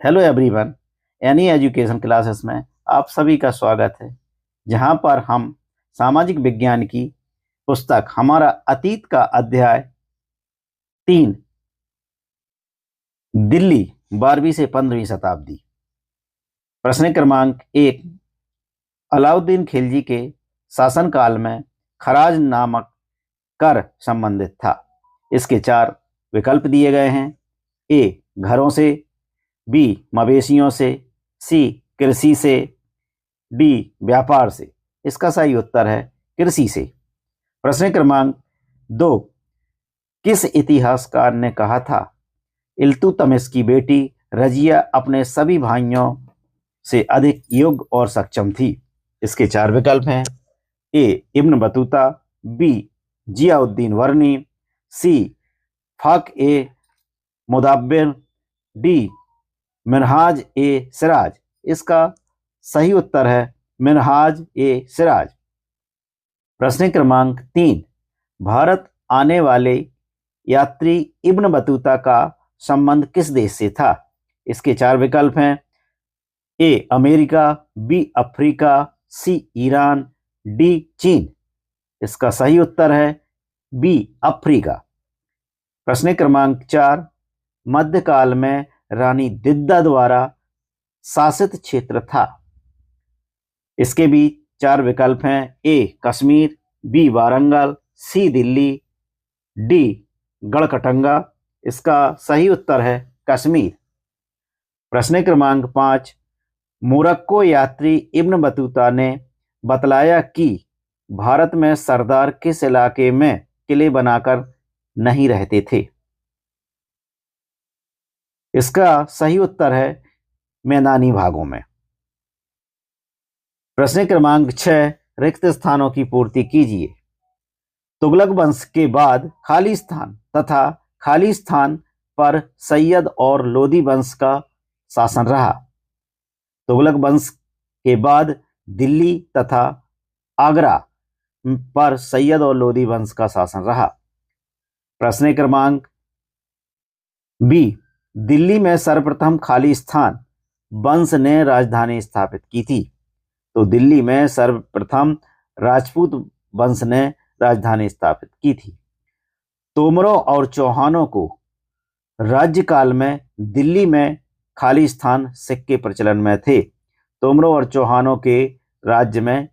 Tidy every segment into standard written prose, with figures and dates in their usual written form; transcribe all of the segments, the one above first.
Hello everyone. Any education classes में आप सभी का स्वागत है, जहां पर हम सामाजिक विज्ञान की पुस्तक हमारा अतीत का अध्याय 3 दिल्ली 12वीं से 15वीं शताब्दी, प्रश्न क्रमांक 1, अलाउद्दीन खिलजी के शासनकाल में खराज नामक कर संबंधित था। इसके 4 विकल्प दिए गए हैं। ए, घरों से, बी, मवेशियों से, सी, कृषि से, डी, व्यापार से। इसका सही उत्तर है कृषि से। प्रश्न क्रमांक 2, किस इतिहासकार ने कहा था इल्तुतमिश की बेटी रजिया अपने सभी भाइयों से अधिक योग्य और सक्षम थी? इसके 4 विकल्प हैं। ए, इब्न बतूता, बी, जियाउद्दीन वर्नी, सी, फाक ए मुदाब्बिर, डी, मिनहाज ए सिराज। इसका सही उत्तर है मिनहाज ए सिराज। प्रश्न क्रमांक 3, भारत आने वाले यात्री इब्न बतूता का संबंध किस देश से था? इसके 4 विकल्प हैं। ए, अमेरिका, बी, अफ्रीका, सी, ईरान, डी, चीन। इसका सही उत्तर है बी, अफ्रीका। प्रश्न क्रमांक 4, मध्यकाल में रानी दिद्दा द्वारा शासित क्षेत्र था। इसके भी 4 विकल्प हैं। ए, कश्मीर, बी, वारंगल, सी, दिल्ली, डी, गढ़कटंगा। इसका सही उत्तर है कश्मीर। प्रश्न क्रमांक 5, मोरक्को यात्री इब्न बतूता ने बतलाया कि भारत में सरदार किस इलाके में किले बनाकर नहीं रहते थे? इसका सही उत्तर है मैदानी भागों में। प्रश्न क्रमांक 6, रिक्त स्थानों की पूर्ति कीजिए। तुगलक वंश के बाद खाली स्थान तथा खाली स्थान पर सैयद और लोदी वंश का शासन रहा। तुगलक वंश के बाद दिल्ली तथा आगरा पर सैयद और लोदी वंश का शासन रहा। प्रश्न क्रमांक बी, दिल्ली में सर्वप्रथम खाली स्थान वंश ने राजधानी स्थापित की थी। तो दिल्ली में सर्वप्रथम राजपूत वंश ने राजधानी स्थापित की थी। तोमरों और चौहानों को राज्यकाल में दिल्ली में खाली स्थान सिक्के प्रचलन में थे। तोमरों और चौहानों के राज्य में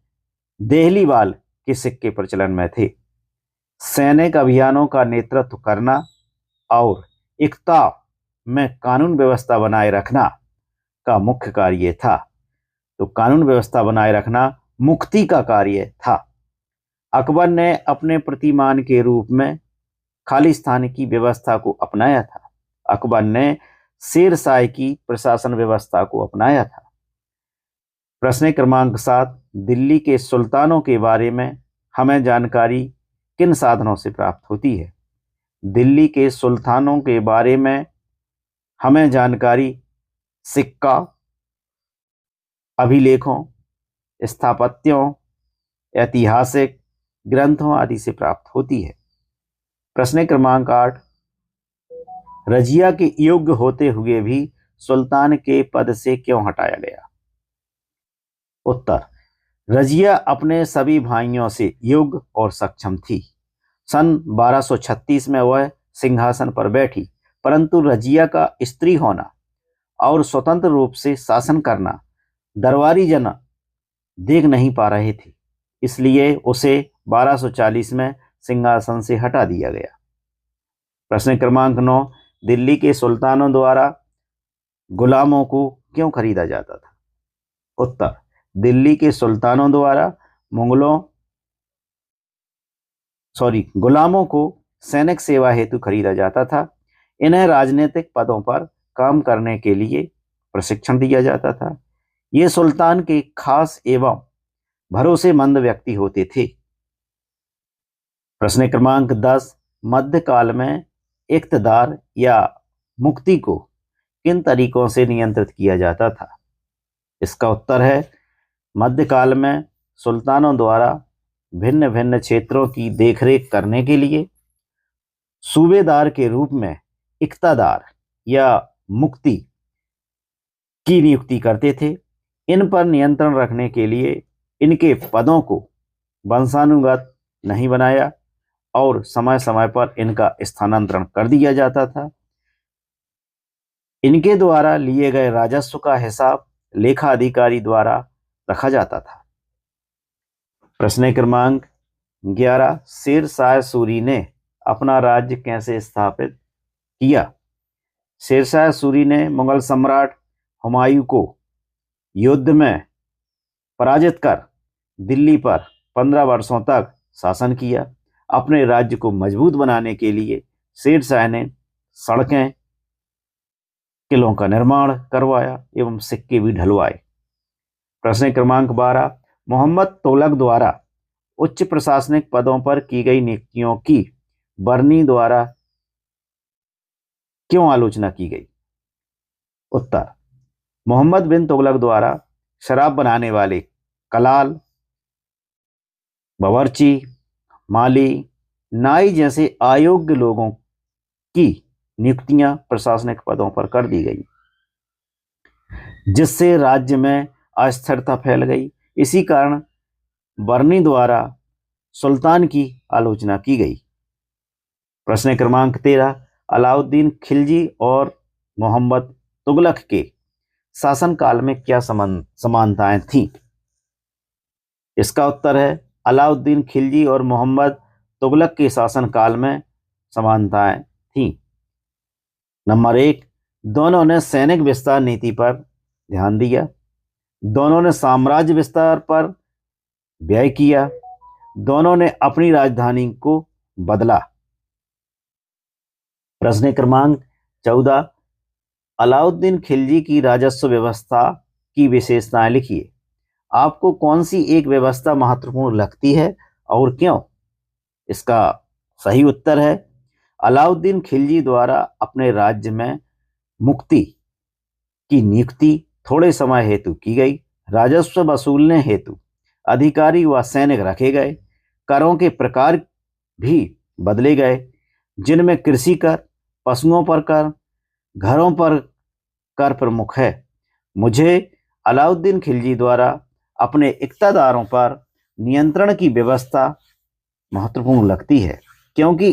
देहलीवाल के सिक्के प्रचलन में थे। सैनिक अभियानों का नेतृत्व करना और एकता में कानून व्यवस्था बनाए रखना का मुख्य कार्य था। तो कानून व्यवस्था बनाए रखना मुक्ति का कार्य था। अकबर ने अपने प्रतिमान के रूप में खालिस्तान की व्यवस्था को अपनाया था। अकबर ने शेरशाह की प्रशासन व्यवस्था को अपनाया था। प्रश्न क्रमांक 7, दिल्ली के सुल्तानों के बारे में हमें जानकारी किन साधनों से प्राप्त होती है? दिल्ली के सुल्तानों के बारे में हमें जानकारी सिक्का, अभिलेखों, स्थापत्यों, ऐतिहासिक ग्रंथों आदि से प्राप्त होती है। प्रश्न क्रमांक 8, रजिया के योग्य होते हुए भी सुल्तान के पद से क्यों हटाया गया? उत्तर, रजिया अपने सभी भाइयों से योग्य और सक्षम थी। सन 1236 में वह सिंहासन पर बैठी, परंतु रजिया का स्त्री होना और स्वतंत्र रूप से शासन करना दरबारी जन देख नहीं पा रहे थे, इसलिए उसे 1240 में सिंहासन से हटा दिया गया। प्रश्न क्रमांक 9, दिल्ली के सुल्तानों द्वारा गुलामों को क्यों खरीदा जाता था? उत्तर, दिल्ली के सुल्तानों द्वारा गुलामों को सैनिक सेवा हेतु खरीदा जाता था। इन्हें राजनीतिक पदों पर काम करने के लिए प्रशिक्षण दिया जाता था। ये सुल्तान के खास एवं भरोसेमंद व्यक्ति होते थे। प्रश्न क्रमांक 10, मध्यकाल में इक्तदार या मुक्ति को किन तरीकों से नियंत्रित किया जाता था? इसका उत्तर है, मध्यकाल में सुल्तानों द्वारा भिन्न भिन्न क्षेत्रों की देखरेख करने के लिए सूबेदार के रूप में इक्तदार या मुक्ति की नियुक्ति करते थे। इन पर नियंत्रण रखने के लिए इनके पदों को वंशानुगत नहीं बनाया और समय समय पर इनका स्थानांतरण कर दिया जाता था। इनके द्वारा लिए गए राजस्व का हिसाब लेखा अधिकारी द्वारा रखा जाता था। प्रश्न क्रमांक 11, शेर शाह सूरी ने अपना राज्य कैसे स्थापित किया? शेर शाह सूरी ने मुगल सम्राट हुमायूं को युद्ध में पराजित कर दिल्ली पर 15 वर्षों तक शासन किया। अपने राज्य को मजबूत बनाने के लिए शेर शाह ने सड़कें, किलों का निर्माण करवाया एवं सिक्के भी ढलवाए। प्रश्न क्रमांक 12, मोहम्मद तुगलक द्वारा उच्च प्रशासनिक पदों पर की गई नियुक्तियों की बर्नी द्वारा क्यों आलोचना की गई? उत्तर, मोहम्मद बिन तुगलक द्वारा शराब बनाने वाले कलाल, बावर्ची, माली, नाई जैसे अयोग्य लोगों की नियुक्तियां प्रशासनिक पदों पर कर दी गई, जिससे राज्य में अस्थिरता फैल गई। इसी कारण बर्नी द्वारा सुल्तान की आलोचना की गई। प्रश्न क्रमांक 13, अलाउद्दीन खिलजी और मोहम्मद तुगलक के शासनकाल में क्या समानताएं थीं? इसका उत्तर है, अलाउद्दीन खिलजी और मोहम्मद तुगलक के शासनकाल में समानताएं थीं। नंबर 1, दोनों ने सैनिक विस्तार नीति पर ध्यान दिया। दोनों ने साम्राज्य विस्तार पर व्यय किया। दोनों ने अपनी राजधानी को बदला। प्रश्न क्रमांक 14, अलाउद्दीन खिलजी की राजस्व व्यवस्था की विशेषताएं लिखिए। आपको कौन सी एक व्यवस्था महत्वपूर्ण लगती है और क्यों? इसका सही उत्तर है, अलाउद्दीन खिलजी द्वारा अपने राज्य में मुक्ति की नियुक्ति थोड़े समय हेतु की गई। राजस्व वसूलने हेतु अधिकारी व सैनिक रखे गए। करों के प्रकार भी बदले गए, जिनमें कृषि कर, पशुओं पर कर, घरों पर कर प्रमुख है। मुझे अलाउद्दीन खिलजी द्वारा अपने इक़्तिदारों पर नियंत्रण की व्यवस्था महत्वपूर्ण लगती है, क्योंकि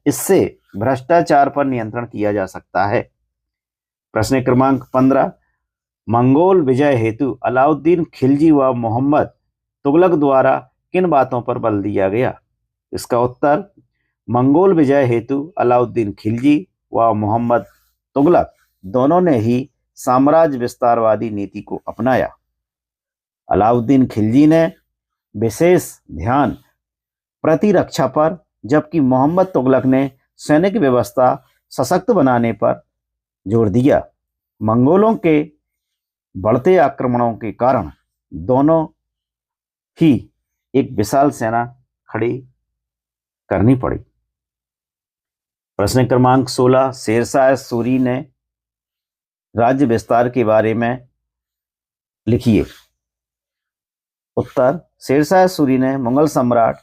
इससे भ्रष्टाचार पर नियंत्रण किया जा सकता है। प्रश्न क्रमांक 15, मंगोल विजय हेतु अलाउद्दीन खिलजी व मोहम्मद तुगलक द्वारा किन बातों पर बल दिया गया? इसका उत्तर, मंगोल विजय हेतु अलाउद्दीन खिलजी व मोहम्मद तुगलक दोनों ने ही साम्राज्य विस्तारवादी नीति को अपनाया। अलाउद्दीन खिलजी ने विशेष ध्यान प्रतिरक्षा पर, जबकि मोहम्मद तुगलक ने सैनिक व्यवस्था सशक्त बनाने पर जोर दिया। मंगोलों के बढ़ते आक्रमणों के कारण दोनों ही एक विशाल सेना खड़ी करनी पड़ी। प्रश्न क्रमांक 16, शेरशाह सूरी ने राज्य विस्तार के बारे में लिखिए। उत्तर, शेरशाह सूरी ने मुगल सम्राट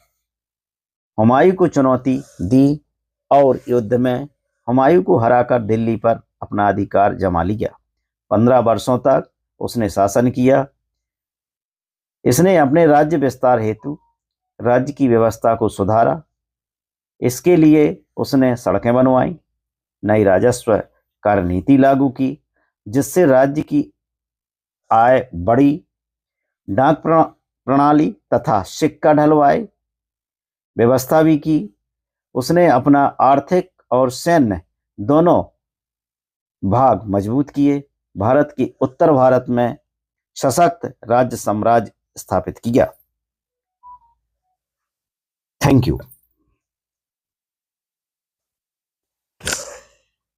हुमायूं को चुनौती दी और युद्ध में हुमायूं को हराकर दिल्ली पर अपना अधिकार जमा लिया। 15 वर्षों तक उसने शासन किया। इसने अपने राज्य विस्तार हेतु राज्य की व्यवस्था को सुधारा। इसके लिए उसने सड़कें बनवाई, नई राजस्व कर नीति लागू की, जिससे राज्य की आय बढ़ी। डाक प्रणाली तथा सिक्का ढलवाए व्यवस्था भी की। उसने अपना आर्थिक और सैन्य दोनों भाग मजबूत किए। भारत के उत्तर भारत में सशक्त राज्य साम्राज्य स्थापित किया। Thank you.